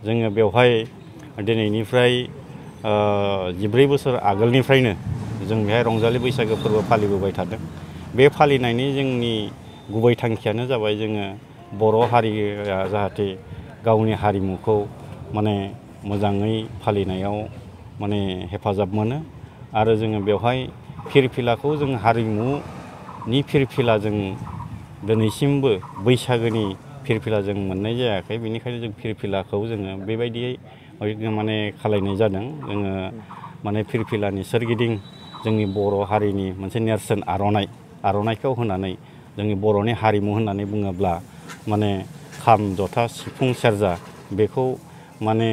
जोङो बेवहाय दिनैनिफ्राय 14 बोसोर आगोलनिफ्रायनो जों बेहाय रंजालि बैसागो फोरबो फालिबोबाय थादों। बे फालिनायनि जोंनि गुबै थांखियानो जाबाय जोङो बर' हारिया जाहाथे गावनि हारिमुखौ माने मोजाङै फालिनायाव माने हेफाजाब मोनो आरो जोङो बेवहाय फिरफिलाखौ जों हारिमुनि फिरफिला जों दिनैसिमबो बैसागोनि फिरफिला जों मोननाय जायाखै। बेनिखायनो जों फिरफिलाखौ जोङो बेबायदियै माने खालायनाय जादों। जोङो माने फिरफिलानि सोरगिदिं जोंनि बर' हारिनि मोनसे नेरसोन आर'नाइखौ होनानै जोंनि बर'नि हारिमु होननानै बुङोब्ला माने खाम, जथा, सिफुं, सेरजा बेखौ माने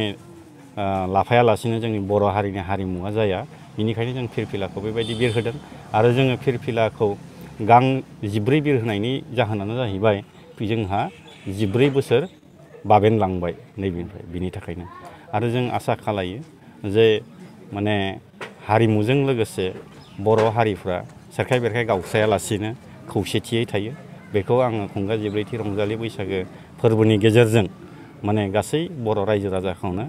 लाफायालासिनो जोंनि बर' हारिनि हारिमुवा जाया। बेनिखायनो जों फिरफिलाखौ बेबायदि बिरहोदों आरो जोङो फिरफिलाखौ गां 14 बिरहोनायनि जाहोनानो जाहैबाय जोंहा 14 बोसोर बाबेनलांबाय नैबेनिफ्राय बिनि थाखायनो। आरो जों आसा खालायो जे माने हारिमुजों लोगोसे बर' हारिफ्रा सेरखाय बेरखाय गावस्रायालासिनो खौसेथियै थायो। बेखौ आङो खुंगा 14थि रंजालि बैसागो फोरबोनि गेजेरजों माने गासै बर' रायजो राजाखौनो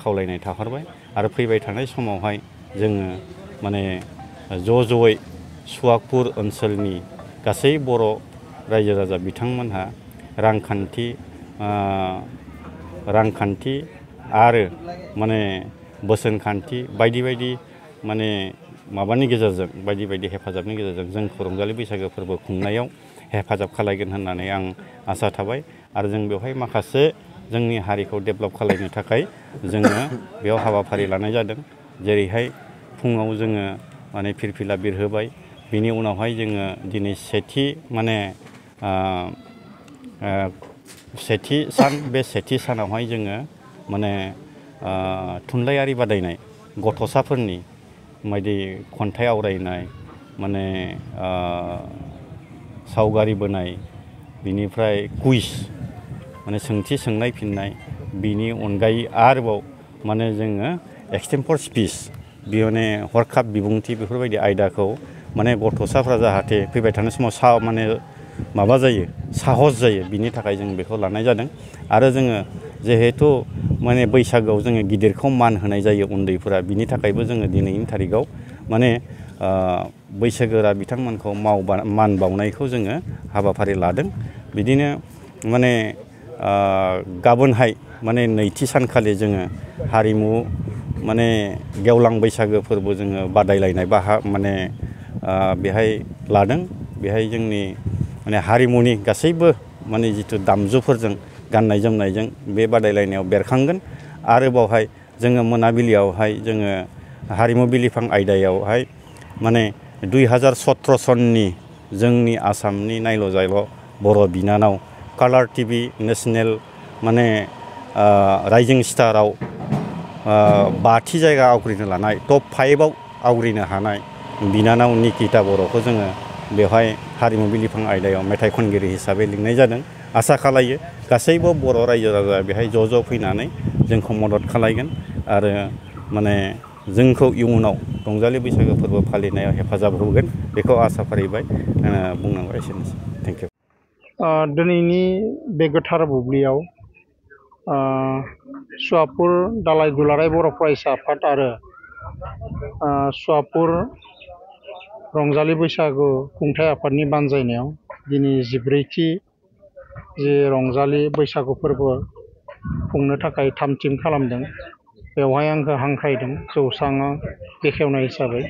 खावलायनाय थाहरबाय। आरो फैबाय थानाय समावहाय जोङो माने ज'यै सुवागपुर ओनसोलनि गासै बर' रायजो राजा बिथांमोनहा रांखान्थि आरो माने बोसोनखान्थि बायदि बायदि माने माबानि गेजेरजों बायदि हेफाजाबनि गेजेरजों जोंखौ रंजालि बैसागो फोरबो खुंनायाव हेफाजाब खालायगोन होननानै आं आसा थाबाय। आरो जों बेवहाय माखासे जोंनि हारिखौ डेभेलप खालायनो थाखाय जोङो बेयाव हाबाफारि लानाय जादों। जेरैहाय फुङाव जोङो माने फिरफिला बिरहोबाय। बिनि उनावहाय जोङो दिनै सेथि सान बे सेथि सानावहाय जोङो माने थुनलाइयारि बादायनाय गथ'साफोरनि बायदि खन्थाइ आवरायनाय माने सावगारि बोनाय बिनिफ्राय कुइज माने सोंथि सोंनाय फिननाय बिनि अनगायै आरोबाव माने जोङो एक्सटेम्पर स्पिच माने हरखाब बिबुंथि बेफोरबायदि आयदाखौ माने गथ'साफ्रा जाहाथे फैबाय थानाय समाव माने माबा जायो साहस जायो बिनि थाखाय जों बेखौ लानाय जादों। आरो जोङो जिहेथु माने बैसागोआव जोङो गिदिरखौ मान होनाय जायो उन्दैफोरा बिनि थाखायबो जोङो दिनैनि थारिखआव माने बैसोगोरा बिथांमोनखौ मान बावनायखौ जोङो हाबाफारि लादों। बिदिनो माने गाबोनहाय माने नैथि सानखालि जोङो हारिमु माने गेवलां बैसागो फोरबो जोङो बादायलायनाय माने बेहाय लादों। बेहाय जोंनि माने हारिमुनि गासैबो माने जिथु दामजुफोरजों गाननाय जोमनायजों बे बादायलायनायाव बेरखांगोन। आरो बावहाय जोङो मोनाबिलियावहाय जोङो हारिमु बिलिफां आयदायावहाय माने 2017 सननि जोंनि आसामनि नायल' जायल' बर' बिनानाव कालार टिभि नेसनेल माने राइजिं स्टाराव 5थि जायगा आवग्रिनो लानाय टप 5आव आवग्रिनो हानाय बिनानाव निकिता बर'खौ जोङो बेवहाय हारिमु बिलिफां आयदायाव मेथाइ खनगिरि हिसाबै लिंनाय जादों। आसा खालायो गासैबो बर' रायजो राजा बेहाय ज' फैनानै जोंखौ मदद खालायगोन आरो माने जोंखौ इयुनाव रंजालि बैसागो फोरबो फालिनायाव हेफाजाब होगोन बेखौ आसा फारिबाय। बुंनांगौ एसेनोसै। Thank you. दिनैनि बे गोथार बुब्लियाव सुवापुर दालाइ दुलाराय बर' फरायसा आफाद आरो सुवापुर रंजालि बैसागु खुंथाइ आफादनि बानजायनायाव दिनै 14थि जे रंजालि बैसागु फोरबो खुंनो थाखाय थाम-थिम खालामदों। बेवहाय आंखौ हांख्रायदों जौस्राङाव बेखेवनाय हिसाबै।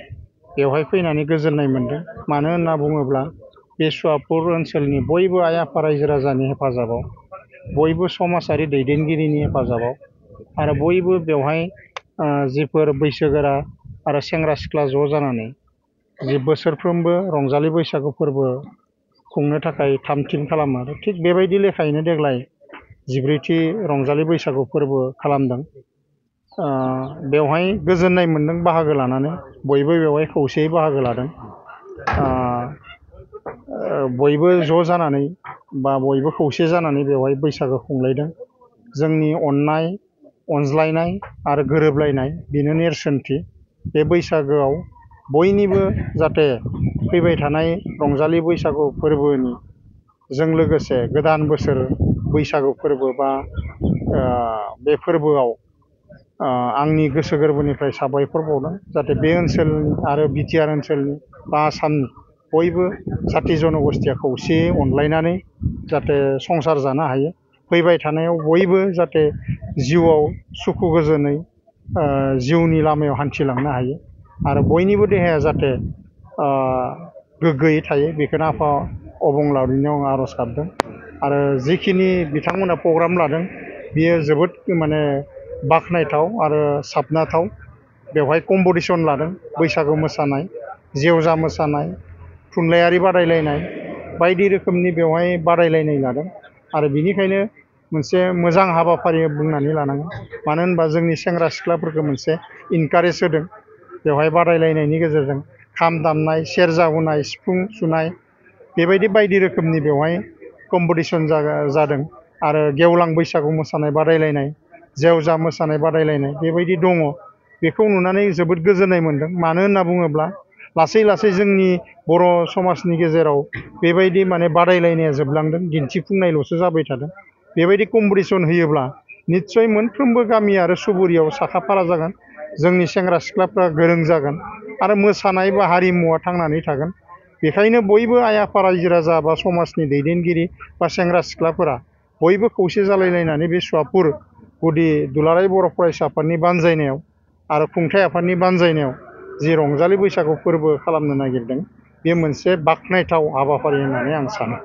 बेवहाय फैनानै गोजोननाय मोन्दों। मानो होनना बुङोब्ला बे सुवापुर ओनसोलनि बयबो आइ आफा रायजो राजानि हेफाजाबाव, बयबो समाजारि दैदेनगिरिनि हेफाजाबाव आरो बयबो बेवहाय जिफोर बैसोगोरा आरो सेंग्रा सिख्ला ज' जानानै जि बोसोरफ्रोमबो रंजालि बैसागु फोरबो खुंनो थाखाय थाम-थिम खालामो। थिग बेबायदि लेखायैनो देग्लाय 14थि रंजालि बैसागु फोरबो खालामदों। बेवहाय गोजोननाय मोन्दों बाहागो लानानै। बयबो बेवहाय खौसेयै बाहागो लादों। बयबो ज' जानानै बा बयबो खौसे जानानै बेवहाय बैसागो खुंलायदों। जोंनि अननाय, अनज्लायनाय आरो गोरोबलायनाय बेनो नेरसोनथि। बे बैसागोआव बयनिबो जाहाथे फैबाय थानाय रंजालि बैसागु फोरबोनि जों लोगोसे गोदान बोसोर बैसागु फोरबो बा बे फोरबोआव आंनि गोसो गोरबोनिफ्राय साबायखर बावदों जाहाथे बे ओनसोलनि आरो बिटिआर ओनसोलनि बा आसामनि बयबो जाथि जन'गोष्ठिया खौसेयै अनलायनानै जाहाथे संसार जानो हायो फैबाय थानायाव बयबो जाहाथे जिउआव सुखु गोजोनै जिउनि लामायाव हान्थिलांनो हायो आरो बयनिबो देहाया जाहाथे गोग्गोयै थायो बेखौनो आफा अबंलावरिनियाव आं आर'ज गाबदों आरो जिखिनि बिथांमोना प्रग्राम लादों बियो जोबोद माने बाख्नायथाव आरो साबजाथाव बेवहाय कम्पिटिसन लादों बैसागु मोसानाय जेवजा मोसानाय थुनलाइयारि बादायलायनाय बायदि रोखोमनि बेवहाय बादायलायनाय लादों आरो बिनिखायनो मोनसे मोजां हाबाफारि बुंनानै लानांगोन मानो होनबा जोंनि सेंग्रा सिख्लाफोरखौ मोनसे इनकारेज होदों बेवहाय बादायलायनायनि गेजेरजों खाम दामनाय सेरजा हुनाय सिफुं सुनाय बेबायदि बायदि रोखोमनि बेवहाय कम्पिटिसन जादों आरो गेवलां बैसागु मोसानाय बादायलायनाय जेवजा मोसानाय बादायलायनाय बेबायदि दङ बेखौ नुनानै जोबोद गोजोननाय मोन्दों मानो होनना बुङोब्ला लासै लासै जोंनि बर' समाजनि गेजेराव बेबायदि माने बादायलायनाया जोबलांदों दिन्थिफुंनायल'सो जाबाय थादों बेबायदि कम्पिटिसन होयोब्ला निस्सय मोनफ्रोमबो गामि आरो सुबुरियाव साखाफारा जागोन जोंनि सेंग्रा सिख्लाफ्रा गोरों जागोन आरो मोसानाय बा हारिमुवा थांनानै थागोन बेखायनो बयबो आइ आफा रायजो राजा बा समाजनि दैदेनगिरि बा सेंग्रा सिख्लाफोरा बयबो खौसे जालायलायनानै बे सुवापुर गुदि दुलाराय बर' फरायसा आफादनि बानजायनायाव आरो खुंथाइ आफादनि बानजायनायाव जि रंजालि बैसागु फोरबो खालामनो नागिरदों बे मोनसे बाख्नायथाव हाबाफारि होननानै आं सानो